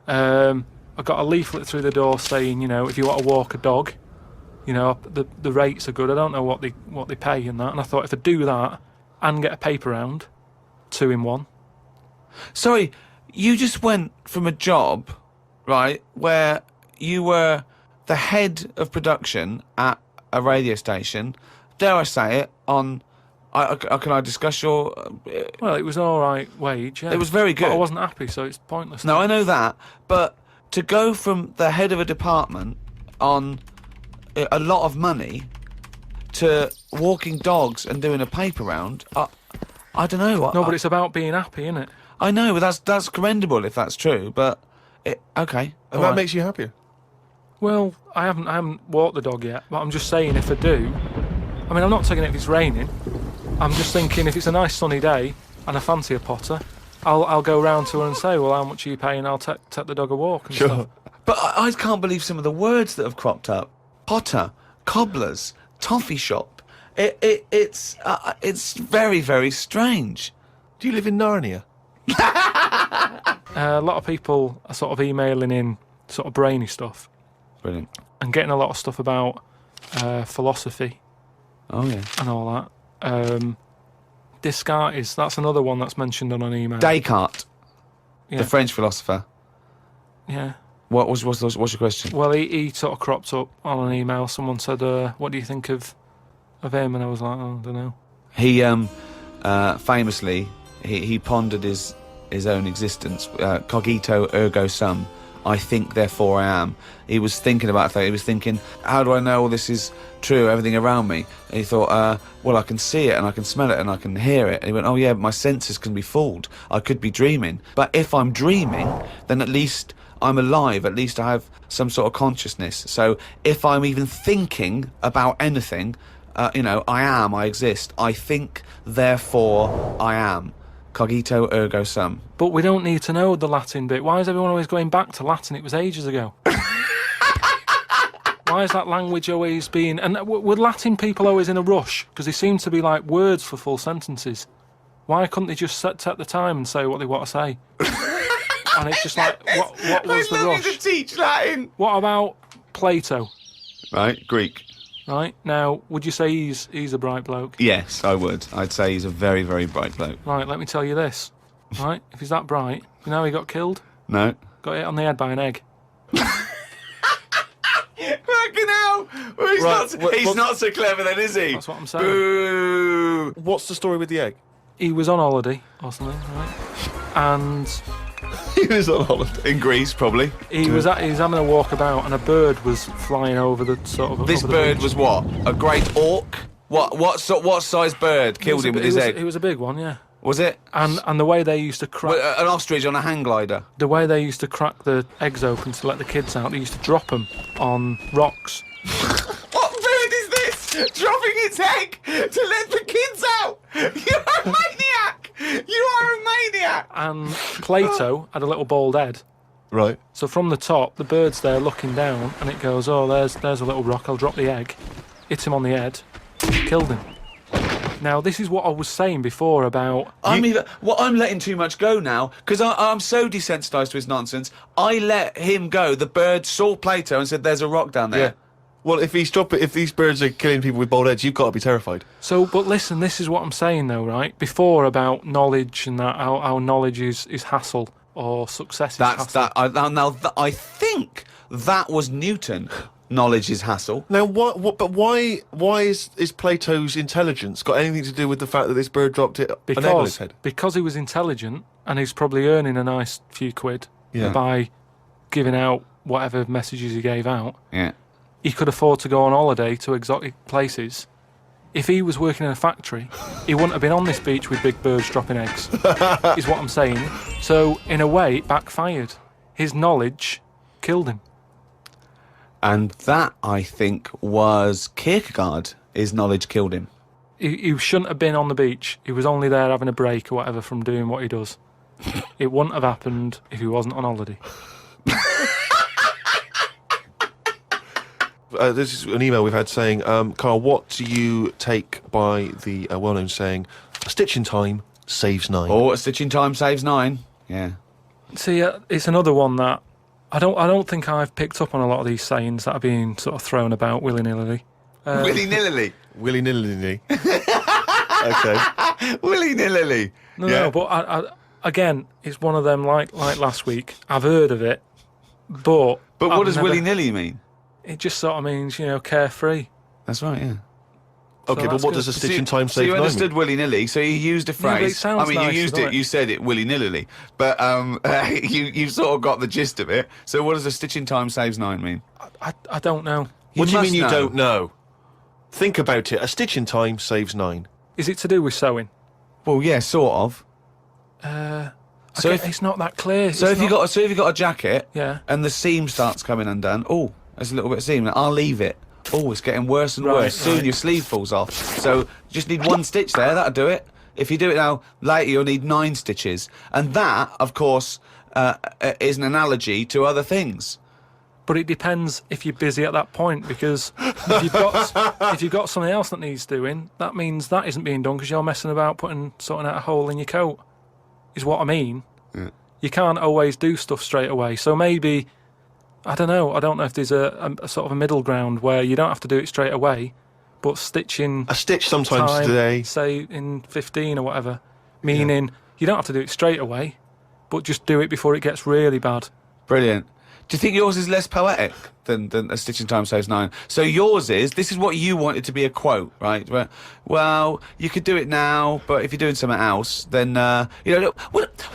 I got a leaflet through the door saying, if you want to walk a dog, the rates are good. I don't know what they pay and that. And I thought if I do that and get a paper round, 2 in 1. Sorry, you just went from a job, right, where you were the head of production at a radio station, dare I say it, can I discuss your... Well, it was an all right wage, yeah. It was very good. But I wasn't happy, so it's pointless. No, I know that, but to go from the head of a department on a lot of money to walking dogs and doing a paper round, I don't know. No, but it's about being happy, isn't it? I know, but that's commendable if that's true, but... okay. And that makes you happier? Well, I haven't walked the dog yet, but I'm just saying if I do... I mean, I'm not taking it if it's raining. I'm just thinking if it's a nice sunny day and I fancy a potter, I'll go round to her and say, well, how much are you paying? I'll take the dog a walk and stuff. But I can't believe some of the words that have cropped up. Potter, cobblers, toffee shop. It's very, very strange. Do you live in Narnia? A lot of people are sort of emailing in sort of brainy stuff. Brilliant. And getting a lot of stuff about philosophy. Oh, yeah. And all that. Descartes, that's another one that's mentioned on an email. Descartes, yeah. the French philosopher. Yeah. What's your question? Well, he sort of cropped up on an email. Someone said, what do you think of him? And I was like, oh, I don't know. He famously, he pondered his own existence. Cogito ergo sum. I think, therefore I am. He was thinking about that. He was thinking, how do I know all this is true, everything around me? And he thought, well, I can see it and I can smell it and I can hear it. And he went, oh yeah, my senses can be fooled. I could be dreaming. But if I'm dreaming, then at least I'm alive. At least I have some sort of consciousness. So if I'm even thinking about anything, I exist. I think, therefore I am. Cogito ergo sum. But we don't need to know the Latin bit. Why is everyone always going back to Latin? It was ages ago. Why is that language always being... And were Latin people always in a rush? Because they seem to be like words for full sentences. Why couldn't they just take the time and say what they want to say? And it's just like, what was the rush? I love you to teach Latin. What about Plato? Right, Greek. Right, now, would you say he's a bright bloke? Yes, I would. I'd say he's a very, very bright bloke. Right, let me tell you this. Right, if he's that bright, you know how he got killed? No. Got hit on the head by an egg. Fucking hell! Well, he's not so clever then, is he? That's what I'm saying. Boo! What's the story with the egg? He was on holiday or something, right? And... He was on holiday. In Greece, probably. He was having a walk about and a bird was flying over the sort of... This bird beach. was what? A great auk? What size bird killed him with his egg? It was a big one, yeah. Was it? And the way they used to crack... An ostrich on a hang glider? The way they used to crack the eggs open to let the kids out, they used to drop them on rocks. What bird is this? Dropping its egg to let the kids out? You're a maniac! You are a maniac! And Plato had a little bald head. Right. So from the top, the bird's there looking down, and it goes, oh, there's a little rock, I'll drop the egg. Hit him on the head, killed him. Now, this is what I was saying before about... I'm letting too much go now, because I'm so desensitised to his nonsense. I let him go. The bird saw Plato and said, there's a rock down there. Yeah. Well, if these birds are killing people with bald heads, you've got to be terrified. So, but listen, this is what I'm saying, though, right? Before about knowledge and that, how knowledge is hassle, or success is hassle. I think that was Newton. Knowledge is hassle. Now, why is Plato's intelligence got anything to do with the fact that this bird dropped an egg on his head? Because he was intelligent, and he's probably earning a nice few quid by giving out whatever messages he gave out. Yeah. He could afford to go on holiday to exotic places. If he was working in a factory, he wouldn't have been on this beach with big birds dropping eggs, is what I'm saying. So, in a way, it backfired. His knowledge killed him. And that, I think, was Kierkegaard. His knowledge killed him. He shouldn't have been on the beach. He was only there having a break or whatever from doing what he does. It wouldn't have happened if he wasn't on holiday. This is an email we've had saying, Carl, what do you take by the well-known saying, a stitch in time saves 9? Oh, a stitch in time saves 9. Yeah. See, it's another one that I don't think I've picked up on a lot of these sayings that are being sort of thrown about willy-nilly. Willy-nilly. Willy-nilly. Okay. Willy-nilly. No, but I, again, it's one of them like last week. I've heard of it, but But what does willy-nilly mean? It just sort of means, carefree. That's right, yeah. Okay, but that's what good. does a stitch in time So save you 9 understood mean? willy-nilly, so you used a but it phrase. sounds you nice, used doesn't it, it? you said it willy-nilly. But you sort of got the gist of it. So what does a stitch in time saves 9 mean? I don't know. What do you must mean you know. don't know? Think about it. A stitch in time saves 9. Is it to do with sewing? Well, yeah, sort of. So It's not that clear. So if you got a jacket, Yeah. and the seam starts coming undone, oh, there's a little bit of seam. I'll leave it. Oh, it's getting worse and Right, worse. Soon right. your sleeve falls off. So you just need 1 stitch there. That'll do it. If you do it now later, you'll need 9 stitches, and that, of course, is an analogy to other things. But it depends if you're busy at that point, because if you've got something else that needs doing, that means that isn't being done because you're messing about sorting out a hole in your coat. Is what I mean. Yeah. You can't always do stuff straight away. So maybe, I don't know. I don't know if there's a sort of a middle ground where you don't have to do it straight away, but stitching A stitch sometimes time, today. say in 15 or whatever, meaning you don't have to do it straight away, but just do it before it gets really bad. Brilliant. Do you think yours is less poetic than a stitch in time saves 9? So yours is, this is what you wanted to be a quote, right? Where, well, you could do it now, but if you're doing something else, then, well,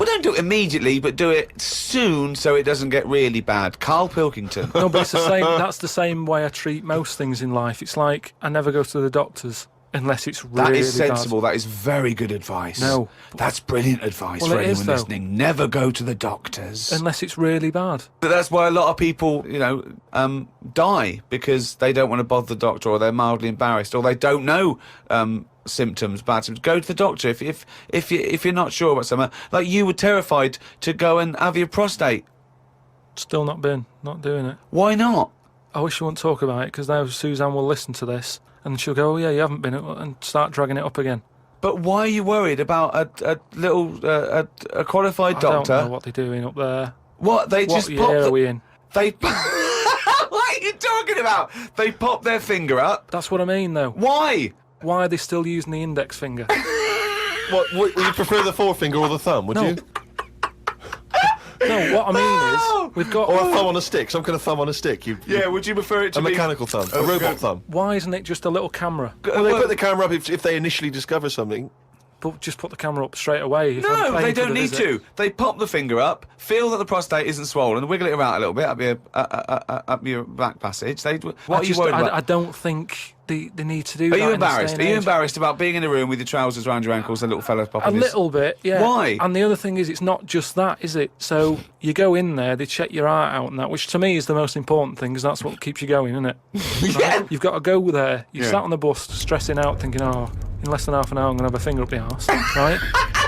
don't do it immediately, but do it soon so it doesn't get really bad. Karl Pilkington. No, but it's the same. That's the same way I treat most things in life. It's like I never go to the doctors unless it's really That is sensible. bad. That is very good advice. No. That's brilliant advice Well, for it is, anyone though. listening. Never go to the doctors. Unless it's really bad. But that's why a lot of people, die because they don't want to bother the doctor, or they're mildly embarrassed, or they don't know symptoms, bad symptoms. Go to the doctor if you're not sure about something. Like you were terrified to go and have your prostate. Still not doing it. Why not? I wish you wouldn't talk about it, because now Suzanne will listen to this and she'll go, "Oh yeah, you haven't been," and start dragging it up again. But why are you worried about a little a qualified doctor? I don't know what they're doing up there. What they What just year pop are the- we in? They. What are you talking about? They pop their finger up. That's what I mean, though. Why? Why are they still using the index finger? What, would you prefer the forefinger or the thumb, would No. you? No, what I mean is, we've got. Or a thumb on a stick, some kind of thumb on a stick. Yeah. Would you prefer it to A be mechanical thumb, a Oh, robot good. thumb. Why isn't it just a little camera? Well, they put the camera up if they initially discover something. But just put the camera up straight away. if I'm No, paying they for don't the need visit. to. They pop the finger up, feel that the prostate isn't swollen, wiggle it around a little bit up your back passage. What are you worried about? I don't think they need to do Are that. you in this embarrassed? day Are and you age. embarrassed about being in a room with your trousers around your ankles and a little fella popping A his... little bit, yeah. Why? And the other thing is, it's not just that, is it? So you go in there, they check your heart out and that, which to me is the most important thing, because that's what keeps you going, isn't it? Yeah. Right? You've got to go there. You Yeah. sat on the bus stressing out, thinking, oh, in less than half an hour I'm going to have a finger up the arse, right?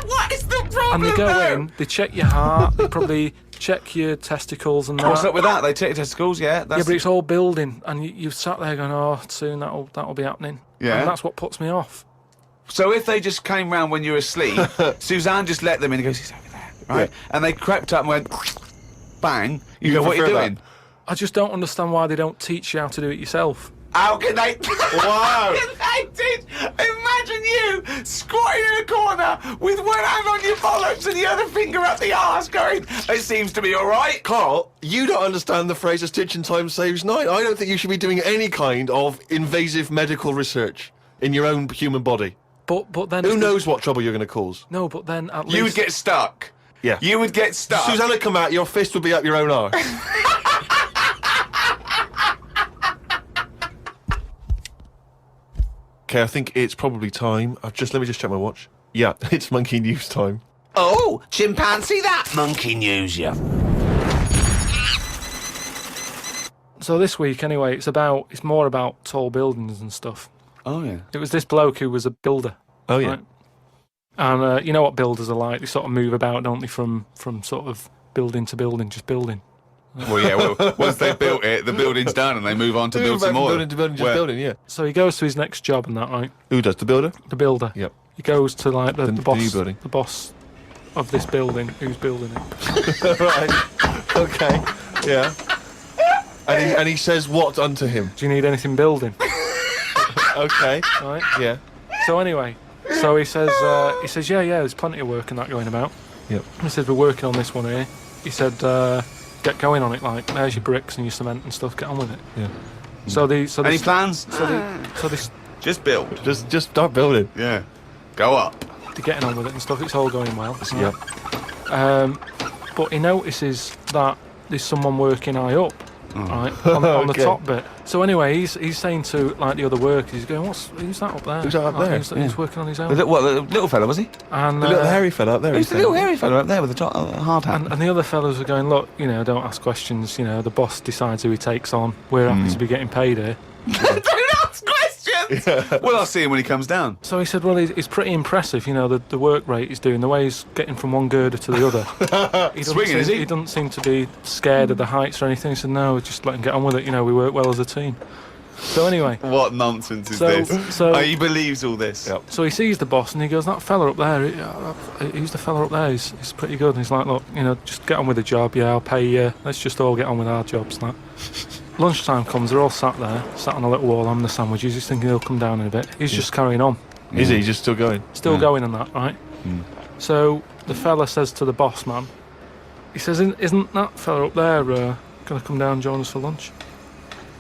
What is the problem? And they go though? in, they check your heart, they probably check your testicles and that. What's up with that? They take your testicles, yeah. Yeah, That's... but it's all building, and you've sat there going, oh, soon that'll be happening. Yeah. And that's what puts me off. So if they just came round when you were asleep, Suzanne just let them in and goes, he's over there, right? Yeah. And they crept up and went, bang. You You go, what are you prefer doing? that? I just don't understand why they don't teach you how to do it yourself. How can they? Wow. How can they teach? Imagine you squatting in a corner with one hand on your bollocks and the other finger up the arse going, it seems to be all right. Carl, you don't understand the phrase "a stitch in time saves 9." I don't think you should be doing any kind of invasive medical research in your own human body. But then Who knows what trouble you're going to cause? No, but then at least You would get stuck. Yeah. You would get stuck. Suzanne would come out, your fist would be up your own arse. Okay, I think it's probably time. Let me just check my watch. Yeah, it's monkey news time. Oh, chimpanzee that monkey news, yeah. So this week, anyway, it's more about tall buildings and stuff. Oh, yeah. It was this bloke who was a builder. Oh, yeah. Right? And you know what builders are like? They sort of move about, don't they, from sort of building to building, just building. Well, yeah, well, once they've built it, the building's done and they move on to build some more. Building to building, just Where- building, yeah. So he goes to his next job and that, right? Who does, the builder? The builder. Yep. He goes to like the The boss, new building. the boss of this building, who's building it. Right. Okay. Yeah. And he says what unto him? Do you need anything building? Okay. Right. Yeah. So anyway, so he says, yeah, there's plenty of work and that going about. Yep. He said, we're working on this one here. He said, get going on it. Like, there's your bricks and your cement and stuff. Get on with it. Yeah. Any plans? So this, Just build. Just start building. Yeah. Go up. they're getting on with it and stuff. It's all going well. Yeah. But he notices that there's someone working high up, right, on the Okay. top bit. So anyway, he's saying to like the other workers, he's going, who's that up there? Who's that up there? He's working on his own. The little fella, was he? And The little hairy fella up there. Who's the little hairy fella up there with the hard hat? and the other fellas are going, look, don't ask questions. The boss decides who he takes on. We're happy to be getting paid here. Don't ask questions! Well, I'll see him when he comes down. So he said, well, he's pretty impressive, the work rate he's doing, the way he's getting from one girder to the other. Swinging, is he? He doesn't seem to be scared of the heights or anything. He said, no, just let him get on with it. We work well as a team. So anyway, What nonsense is So- this? so- He believes all this. Yep. so he sees the boss and he goes, that fella up there, who's the fella up there? He's pretty good. And he's like, look, just get on with the job. Yeah, I'll pay you. Let's just all get on with our jobs. Like. Lunchtime comes, they're all sat there, sat on a little wall having the sandwiches. He's thinking he'll come down in a bit. He's just carrying on. Is he just still going? Still going on that, right? So the fella says to the boss man, he says, isn't that fella up there going to come down and join us for lunch?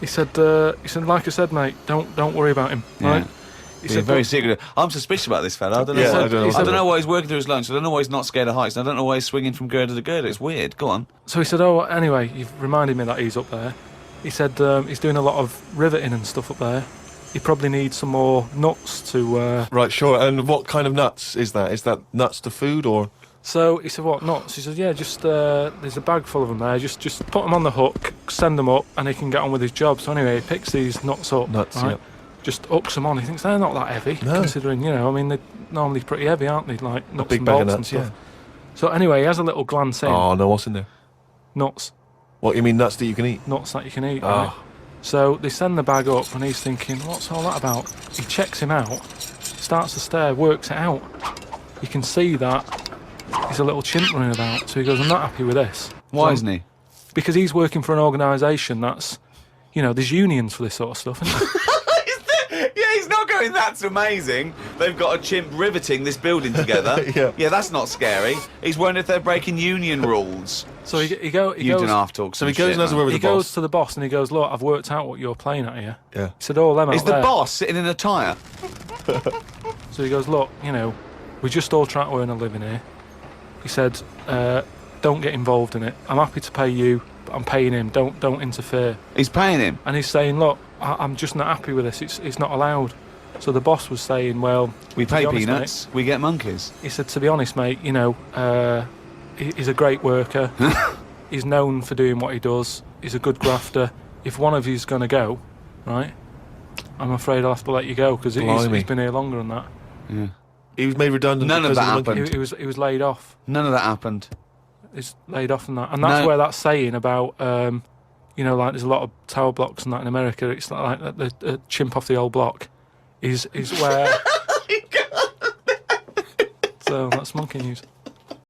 He said, like I said, mate, don't worry about him, right? He He's very "But-" secretive. I'm suspicious about this fella. I don't know. Yeah, why, I don't know. I don't know why he's working through his lunch. I don't know why he's not scared of heights. I don't know why he's swinging from girder to girder. It's weird. Go on. So he said, oh, anyway, you've reminded me that he's up there. He said he's doing a lot of riveting and stuff up there. He probably needs some more nuts to... Right, sure. And what kind of nuts is that? Is that nuts to food or? So he said, what, nuts? He said, yeah, just there's a bag full of them there. Just put them on the hook, send them up, and he can get on with his job. So anyway, he picks these nuts up. Nuts, right? yeah. Just hooks them on. He thinks they're not that heavy, No. considering, they're normally pretty heavy, aren't they? Like nuts big and bag of bolts and nuts, stuff. yeah. So anyway, he has a little glance in. Oh, no, what's in there? Nuts. What, you mean nuts that you can eat? Nuts that you can eat. Oh. Right? So they send the bag up and he's thinking, what's all that about? He checks him out, starts to stare, works it out. You can see that he's a little chimp running about. So he goes, I'm not happy with this. Why So- isn't he? Because he's working for an organisation that's, there's unions for this sort of stuff, isn't there? Yeah, he's not going, that's amazing. They've got a chimp riveting this building together. Yeah. That's not scary. He's wondering if they're breaking union rules. So he You goes, don't have to talk So he goes and has a word with he the goes boss. to the boss and he goes, look, I've worked out what you're playing at here. Yeah. He said, oh, them out Is the there. boss sitting in a tyre? So he goes, look, we're just all trying to earn a living here. He said, don't get involved in it. I'm happy to pay you, but I'm paying him. Don't interfere. He's paying him. And he's saying, look, I'm just not happy with this. It's not allowed. So the boss was saying, well, We to be pay honest, peanuts, we get monkeys. mate, he said, to be honest, mate, he's a great worker. He's known for doing what he does. He's a good grafter. If one of you's going to go, right, I'm afraid I'll have to let you go because he's Blimey. been here longer than that. Yeah. He was made redundant. None of because that the monkey. happened. He was laid off. None of that happened. He's laid off and that. And that's No. where that's saying about, like there's a lot of tower blocks and that in America. It's like the chimp off the old block is where... So that's monkey news.